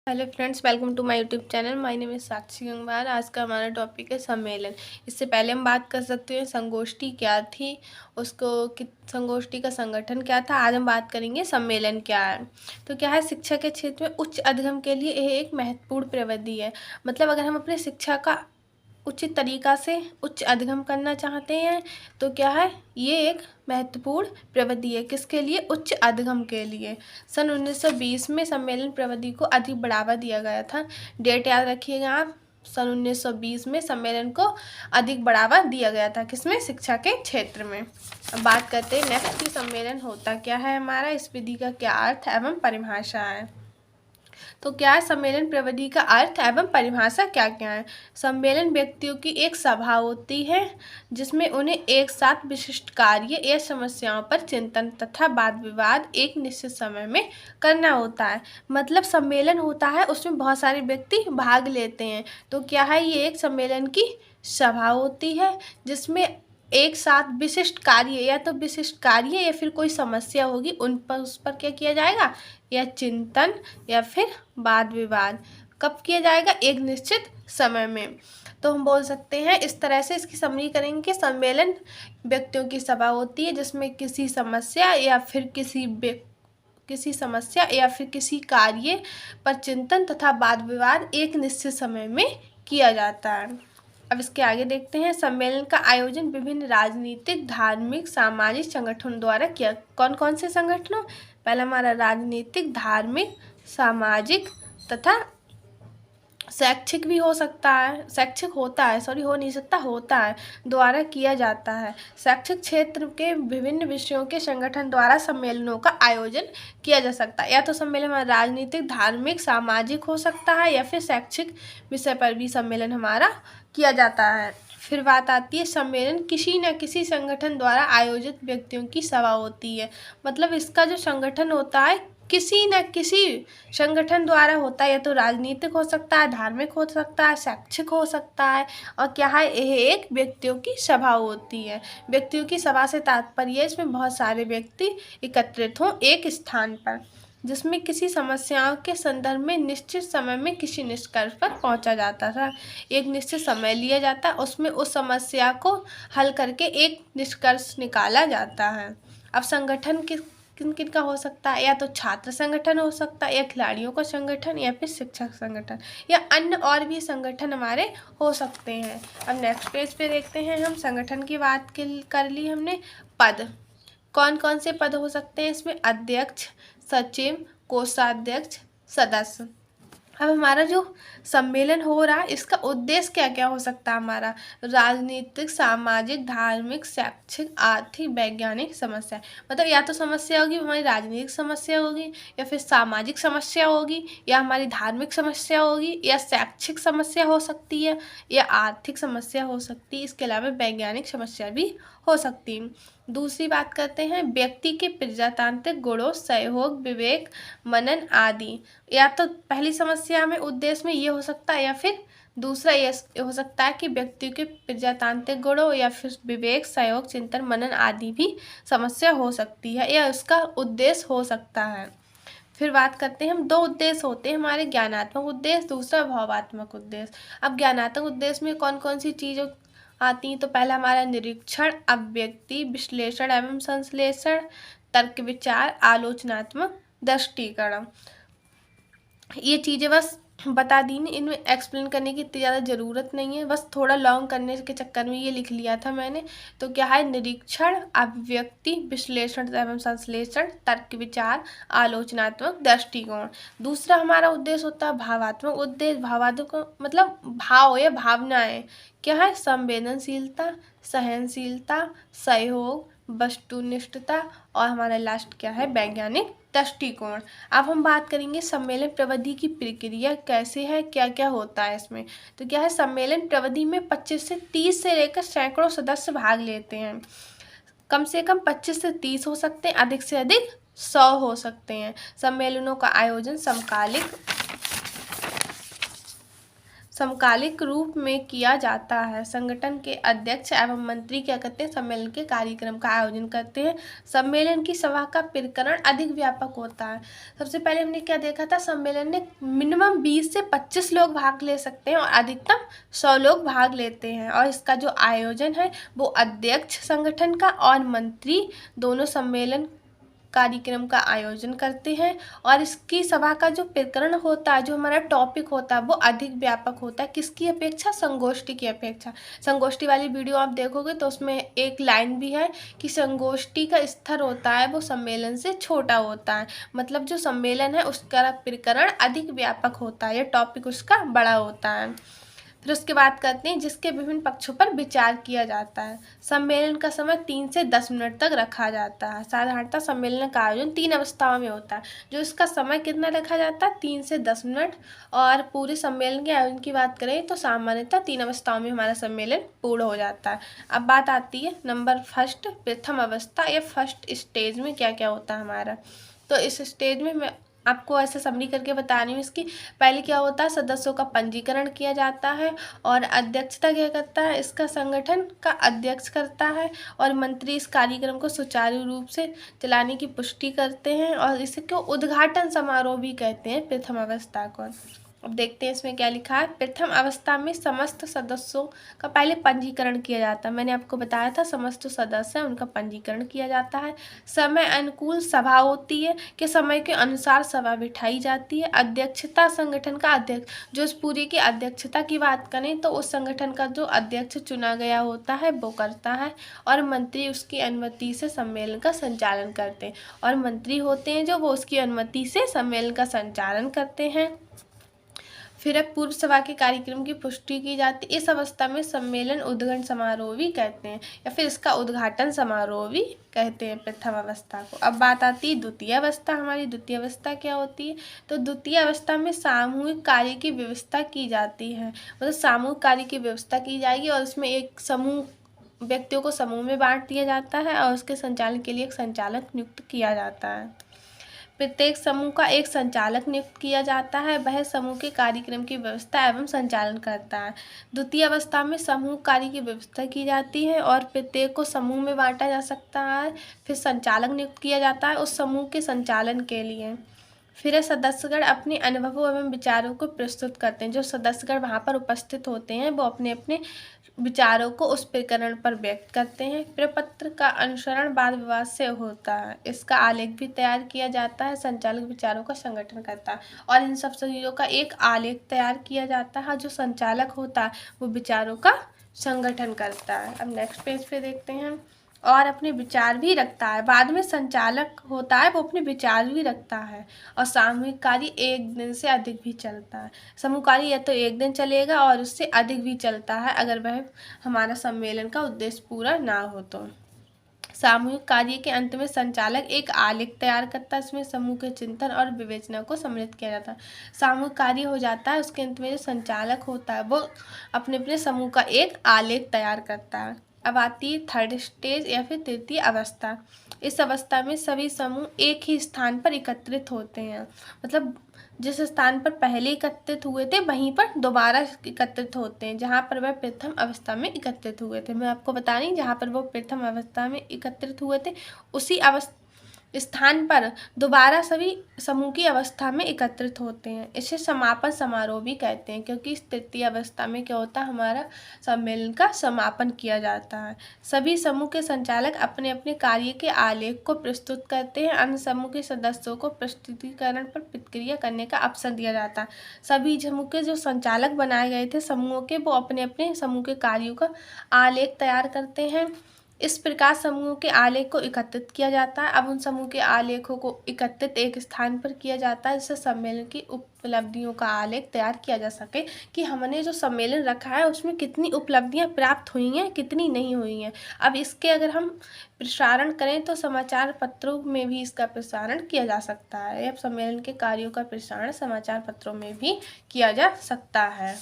Hello friends, welcome to my YouTube channel. My name is Sakshi Gangwar. आज का हमारा topic है सम्मेलन। इससे पहले हम बात कर सकते हैं संगोष्ठी क्या थी, उसको कि संगोष्ठी का संगठन क्या था। आज हम बात करेंगे सम्मेलन क्या है। तो क्या है, शिक्षा के क्षेत्र में उच्च अधिगम के लिए यह एक महत्वपूर्ण प्रविधि है। मतलब अगर हम अपने शिक्षा का उचित तरीका से उच्च अधिगम करना चाहते हैं तो क्या है, ये एक महत्वपूर्ण प्रविधि है। किसके लिए? उच्च अधिगम के लिए। सन 1920 में सम्मेलन प्रविधि को अधिक बढ़ावा दिया गया था। डेट याद रखिएगा आप। सन 1920 में सम्मेलन को अधिक बढ़ावा दिया गया था। किसमें? शिक्षा के क्षेत्र में। अब बात करते हैं नेक्स्ट कि सम्मेलन होता क्या है हमारा, इस विधि का क्या अर्थ एवं परिभाषा है। तो क्या है, सम्मेलन प्रविधि का अर्थ एवं परिभाषा क्या क्या है। सम्मेलन व्यक्तियों की एक सभा होती है जिसमें उन्हें एक साथ विशिष्ट कार्य या समस्याओं पर चिंतन तथा वाद विवाद एक निश्चित समय में करना होता है। मतलब सम्मेलन होता है, उसमें बहुत सारे व्यक्ति भाग लेते हैं। तो क्या है, ये एक सम्मेलन की सभा होती है जिसमें एक साथ विशिष्ट कार्य या फिर कोई समस्या होगी, उन पर उस पर क्या किया जाएगा, या चिंतन या फिर वाद विवाद कब किया जाएगा, एक निश्चित समय में। तो हम बोल सकते हैं इस तरह से, इसकी समरी करेंगे कि सम्मेलन व्यक्तियों की सभा होती है जिसमें किसी समस्या या फिर किसी कार्य पर चिंतन तथा वाद विवाद एक निश्चित समय में किया जाता है। अब इसके आगे देखते हैं, सम्मेलन का आयोजन विभिन्न राजनीतिक, धार्मिक, सामाजिक संगठनों द्वारा किया। कौन कौन से संगठनों? पहला हमारा राजनीतिक, धार्मिक, सामाजिक तथा शैक्षिक भी हो सकता है, शैक्षिक होता है, सॉरी हो नहीं सकता, होता है, द्वारा किया जाता है। शैक्षिक क्षेत्र के विभिन्न विषयों के संगठन द्वारा सम्मेलनों का आयोजन किया जा सकता है। या तो सम्मेलन हमारा राजनीतिक, धार्मिक, सामाजिक हो सकता है, या फिर शैक्षिक विषय पर भी सम्मेलन हमारा किया जाता है। फिर बात आती है, सम्मेलन किसी न किसी संगठन द्वारा आयोजित व्यक्तियों की सभा होती है। मतलब इसका जो संगठन होता है किसी न किसी संगठन द्वारा होता है, या तो राजनीतिक हो सकता है, धार्मिक हो सकता है, शैक्षिक हो सकता है। और क्या है, यह एक व्यक्तियों की सभा होती है। व्यक्तियों की सभा से तात्पर्य इसमें बहुत सारे व्यक्ति एकत्रित हों एक स्थान पर, जिसमें किसी समस्याओं के संदर्भ में निश्चित समय में किसी निष्कर्ष पर पहुंचा जाता था। एक निश्चित समय लिया जाता है, उसमें उस समस्या को हल करके एक निष्कर्ष निकाला जाता है। अब संगठन किन किन का हो सकता है, या तो छात्र संगठन हो सकता है, या खिलाड़ियों का संगठन, या फिर शिक्षक संगठन, या अन्य और भी संगठन हमारे हो सकते हैं। अब नेक्स्ट पेज पे देखते हैं हम, संगठन की बात कर ली हमने। पद, कौन कौन से पद हो सकते हैं इसमें? अध्यक्ष, सचिव, कोषाध्यक्ष, सदस्य। अब हमारा जो सम्मेलन हो रहा है इसका उद्देश्य क्या क्या हो सकता है हमारा? राजनीतिक, सामाजिक, धार्मिक, शैक्षिक, आर्थिक, वैज्ञानिक समस्या। मतलब या तो समस्या होगी हमारी राजनीतिक समस्या होगी, या फिर सामाजिक समस्या होगी, या हमारी धार्मिक समस्या होगी, या शैक्षिक समस्या हो सकती है, या आर्थिक समस्या हो सकती है। इसके अलावा वैज्ञानिक समस्या भी हो सकती है। दूसरी बात करते हैं, व्यक्ति के प्रजातांत्रिक गुणों, सहयोग, विवेक, मनन आदि। या तो पहली समस्या में उद्देश्य में ये हो सकता है, या फिर दूसरा ये हो सकता है कि व्यक्ति के प्रजातांत्रिक गुणों या फिर विवेक, सहयोग, चिंतन, मनन आदि भी समस्या हो सकती है, या उसका उद्देश्य हो सकता है। फिर बात करते हैं हम, दो उद्देश्य होते हैं हमारे, ज्ञानात्मक उद्देश्य, दूसरा भावात्मक उद्देश्य। अब ज्ञानात्मक उद्देश्य में कौन कौन सी चीज़ों आती हैं? तो पहला हमारा निरीक्षण, अभिव्यक्ति, विश्लेषण एवं संश्लेषण, तर्क विचार, आलोचनात्मक दृष्टिकरण। ये चीज़ें बस बता दी, इनमें एक्सप्लेन करने की इतनी ज़्यादा ज़रूरत नहीं है, बस थोड़ा लॉन्ग करने के चक्कर में ये लिख लिया था मैंने। तो क्या है, निरीक्षण, अभिव्यक्ति, विश्लेषण एवं संश्लेषण, तर्क विचार, आलोचनात्मक दृष्टिकोण। दूसरा हमारा उद्देश्य होता है भावात्मक उद्देश्य। भावात्मक मतलब भाव या भावनाएं। क्या है, संवेदनशीलता, सहनशीलता, सहयोग, वस्तुनिष्ठता, और हमारा लास्ट क्या है, वैज्ञानिक दृष्टिकोण। अब हम बात करेंगे सम्मेलन प्रविधि की प्रक्रिया कैसे है, क्या क्या होता है इसमें। तो क्या है, सम्मेलन प्रविधि में 25 से 30 से लेकर सैकड़ों सदस्य भाग लेते हैं। कम से कम 25 से 30 हो सकते हैं, अधिक से अधिक 100 हो सकते हैं। सम्मेलनों का आयोजन समकालिक रूप में किया जाता है। संगठन के अध्यक्ष एवं मंत्री क्या करते हैं, सम्मेलन के कार्यक्रम का आयोजन करते हैं। सम्मेलन की सभा का प्रकरण अधिक व्यापक होता है। सबसे पहले हमने क्या देखा था, सम्मेलन में मिनिमम 20 से 25 लोग भाग ले सकते हैं और अधिकतम 100 लोग भाग लेते हैं। और इसका जो आयोजन है वो अध्यक्ष संगठन का और मंत्री दोनों सम्मेलन कार्यक्रम का आयोजन करते हैं। और इसकी सभा का जो प्रकरण होता है, जो हमारा टॉपिक होता है, वो अधिक व्यापक होता है। किसकी अपेक्षा, संगोष्ठी की अपेक्षा। संगोष्ठी वाली वीडियो आप देखोगे तो उसमें एक लाइन भी है कि संगोष्ठी का स्तर होता है वो सम्मेलन से छोटा होता है। मतलब जो सम्मेलन है उसका प्रकरण अधिक व्यापक होता है या टॉपिक उसका बड़ा होता है। फिर उसके बाद करते हैं जिसके विभिन्न पक्षों पर विचार किया जाता है। सम्मेलन का समय 3 से 10 मिनट तक रखा जाता है। साधारणतः सम्मेलन का आयोजन 3 अवस्थाओं में होता है। जो इसका समय कितना रखा जाता है, 3 से 10 मिनट। और पूरे सम्मेलन के आयोजन की बात करें तो सामान्यतः 3 अवस्थाओं में हमारा सम्मेलन पूर्ण हो जाता है। अब बात आती है नंबर फर्स्ट, प्रथम अवस्था या फर्स्ट स्टेज में क्या क्या होता है हमारा। तो इस स्टेज में मैं आपको ऐसे समरी करके बता रही हूँ इसकी। पहले क्या होता है, सदस्यों का पंजीकरण किया जाता है और अध्यक्षता क्या करता है, इसका संगठन का अध्यक्ष करता है और मंत्री इस कार्यक्रम को सुचारू रूप से चलाने की पुष्टि करते हैं और इसे क्यों उद्घाटन समारोह भी कहते हैं प्रथम अवस्था को। अब देखते हैं इसमें क्या लिखा है। प्रथम अवस्था में समस्त सदस्यों का पहले पंजीकरण किया जाता है। मैंने आपको बताया था समस्त सदस्य हैं उनका पंजीकरण किया जाता है। समय अनुकूल सभा होती है कि समय के अनुसार सभा बिठाई जाती है। अध्यक्षता संगठन का अध्यक्ष, जो इस पूरी की अध्यक्षता की बात करें तो उस संगठन का जो अध्यक्ष चुना गया होता है वो करता है और मंत्री उसकी अनुमति से सम्मेलन का संचालन करते हैं। और मंत्री होते हैं जो वो उसकी अनुमति से सम्मेलन का संचालन करते हैं। फिर अब पूर्व सभा के कार्यक्रम की पुष्टि की जाती है। इस अवस्था में सम्मेलन उद्घाटन समारोह भी कहते हैं या फिर इसका उद्घाटन समारोह भी कहते हैं प्रथम अवस्था को। अब बात आती है द्वितीय अवस्था। हमारी द्वितीय अवस्था क्या होती है, तो द्वितीय अवस्था में सामूहिक कार्य की व्यवस्था की जाती है। मतलब सामूहिक कार्य की व्यवस्था की जाएगी और उसमें एक समूह व्यक्तियों को समूह में बांट दिया जाता है और उसके संचालन के लिए एक संचालक नियुक्त किया जाता है। प्रत्येक समूह का एक संचालक नियुक्त किया जाता है, वह समूह के कार्यक्रम की व्यवस्था एवं संचालन करता है। द्वितीय अवस्था में समूह कार्य की व्यवस्था की जाती है और प्रत्येक को समूह में बांटा जा सकता है। फिर संचालक नियुक्त किया जाता है उस समूह के संचालन के लिए। फिर सदस्यगण अपने अनुभवों एवं विचारों को प्रस्तुत करते हैं। जो सदस्यगण वहाँ पर उपस्थित होते हैं वो अपने अपने विचारों को उस प्रकरण पर व्यक्त करते हैं। प्रपत्र का अनुसरण वाद विवाद से होता है। इसका आलेख भी तैयार किया जाता है। संचालक विचारों का संगठन करता है और इन सब चीज़ों का एक आलेख तैयार किया जाता है। जो संचालक होता है वो विचारों का संगठन करता है। अब नेक्स्ट पेज पे देखते हैं। और अपने विचार भी रखता है। बाद में संचालक होता है वो अपने विचार भी रखता है। और सामूहिक कार्य 1 दिन से अधिक भी चलता है। समूह कार्य या तो 1 दिन चलेगा और उससे अधिक भी चलता है अगर वह हमारा सम्मेलन का उद्देश्य पूरा ना हो तो। सामूहिक कार्य के अंत में संचालक एक आलेख तैयार करता है। इसमें समूह के चिंतन और विवेचना को सम्मिलित किया जाता है। सामूहिक कार्य हो जाता है, उसके अंत में जो संचालक होता है वो अपने अपने समूह का एक आलेख तैयार करता है। अब आती है थर्ड स्टेज या फिर तृतीय अवस्था। इस अवस्था में सभी समूह एक ही स्थान पर एकत्रित होते हैं। मतलब जिस स्थान पर पहले एकत्रित हुए थे वहीं पर दोबारा एकत्रित होते हैं जहाँ पर वह प्रथम अवस्था में एकत्रित हुए थे। मैं आपको बता रही जहाँ पर वो प्रथम अवस्था में एकत्रित हुए थे उसी स्थान पर दोबारा सभी समूह की अवस्था में एकत्रित होते हैं। इसे समापन समारोह भी कहते हैं क्योंकि इस तृतीय अवस्था में क्या होता है, हमारा सम्मेलन का समापन किया जाता है। सभी समूह के संचालक अपने अपने कार्य के आलेख को प्रस्तुत करते हैं। अन्य समूह के सदस्यों को प्रस्तुतिकरण पर प्रतिक्रिया करने का अवसर दिया जाता है। सभी समूह के जो संचालक बनाए गए थे समूहों के, वो अपने अपने समूह के कार्यों का आलेख तैयार करते हैं। इस प्रकार समूहों के आलेख को एकत्रित किया जाता है। अब उन समूह के आलेखों को एकत्रित एक स्थान पर किया जाता है जिससे सम्मेलन की उपलब्धियों का आलेख तैयार किया जा सके कि हमने जो सम्मेलन रखा है उसमें कितनी उपलब्धियां प्राप्त हुई हैं, कितनी नहीं हुई हैं। अब इसके अगर हम प्रसारण करें तो समाचार पत्रों में भी इसका प्रसारण किया जा सकता है। अब सम्मेलन के कार्यों का प्रसारण समाचार पत्रों में भी किया जा सकता है।